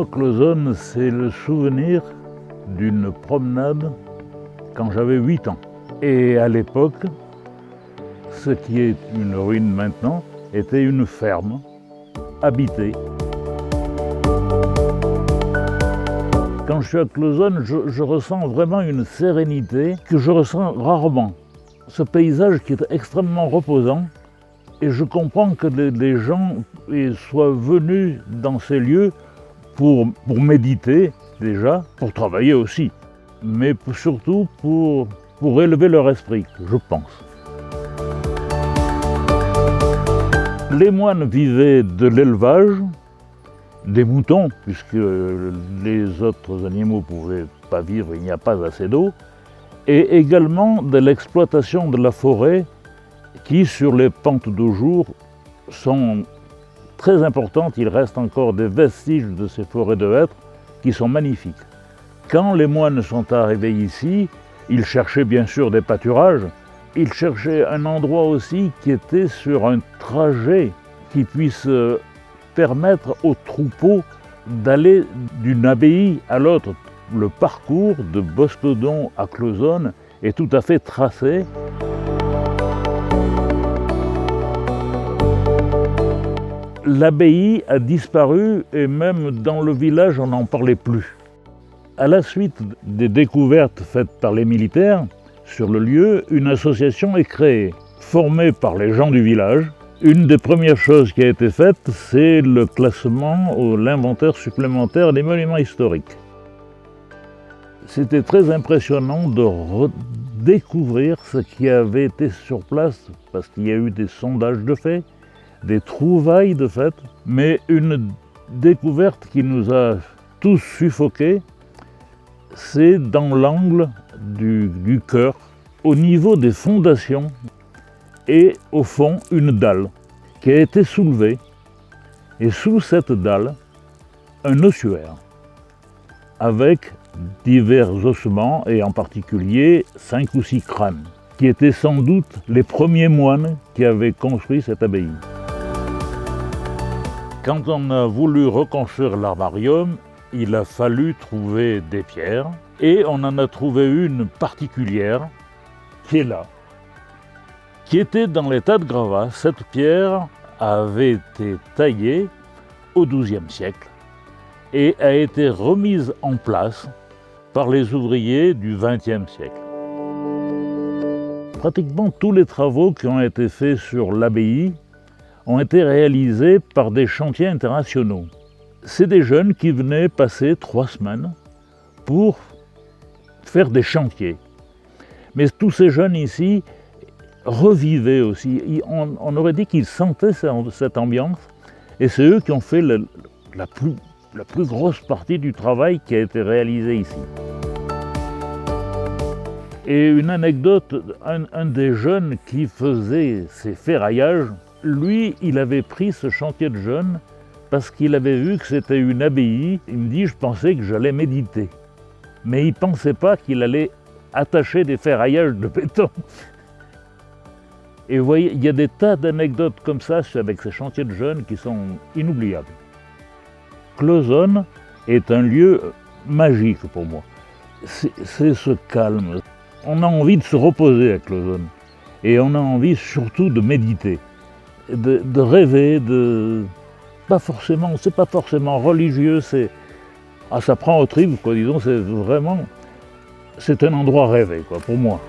moi, Clauzonne, c'est le souvenir d'une promenade quand j'avais 8 ans. Et à l'époque, ce qui est une ruine maintenant, était une ferme habitée. Quand je suis à Clauzonne, je ressens vraiment une sérénité que je ressens rarement. Ce paysage qui est extrêmement reposant, et je comprends que les gens soient venus dans ces lieux pour méditer déjà, pour travailler aussi, mais surtout pour élever leur esprit, je pense. Les moines vivaient de l'élevage, des moutons, puisque les autres animaux ne pouvaient pas vivre, il n'y a pas assez d'eau, et également de l'exploitation de la forêt qui, sur les pentes d'eau jour, sont très importantes. Il reste encore des vestiges de ces forêts de hêtres qui sont magnifiques. Quand les moines sont arrivés ici, ils cherchaient bien sûr des pâturages, ils cherchaient un endroit aussi qui était sur un trajet qui puisse permettre aux troupeaux d'aller d'une abbaye à l'autre. Le parcours de Boscodon à Clauzonne est tout à fait tracé. L'abbaye a disparu et même dans le village on n'en parlait plus. À la suite des découvertes faites par les militaires sur le lieu, une association est créée, formée par les gens du village. Une des premières choses qui a été faite, c'est le classement ou l'inventaire supplémentaire des monuments historiques. C'était très impressionnant de redécouvrir ce qui avait été sur place, parce qu'il y a eu des sondages de fait, des trouvailles de fait, mais une découverte qui nous a tous suffoqués, c'est dans l'angle du chœur, au niveau des fondations, et au fond une dalle qui a été soulevée, et sous cette dalle, un ossuaire, avec divers ossements, et en particulier 5 ou 6 crânes, qui étaient sans doute les premiers moines qui avaient construit cette abbaye. Quand on a voulu reconstruire l'armarium, il a fallu trouver des pierres, et on en a trouvé une particulière, qui est là, qui était dans l'état de gravat. Cette pierre avait été taillée au XIIe siècle et a été remise en place par les ouvriers du XXe siècle. Pratiquement tous les travaux qui ont été faits sur l'abbaye ont été réalisés par des chantiers internationaux. C'est des jeunes qui venaient passer 3 semaines pour faire des chantiers. Mais tous ces jeunes ici revivaient aussi. On aurait dit qu'ils sentaient cette ambiance, et c'est eux qui ont fait la plus grosse partie du travail qui a été réalisé ici. Et une anecdote, un des jeunes qui faisait ces ferraillages, lui, il avait pris ce chantier de jeunes parce qu'il avait vu que c'était une abbaye. Il me dit, je pensais que j'allais méditer. Mais il ne pensait pas qu'il allait attacher des ferraillages de béton. Et vous voyez, il y a des tas d'anecdotes comme ça avec ces chantiers de jeunes qui sont inoubliables. Clauzonne est un lieu magique pour moi. C'est ce calme. On a envie de se reposer à Clauzonne. Et on a envie surtout de méditer, de rêver, c'est pas forcément religieux, ça prend au trip, quoi, disons, c'est un endroit rêvé, quoi, pour moi.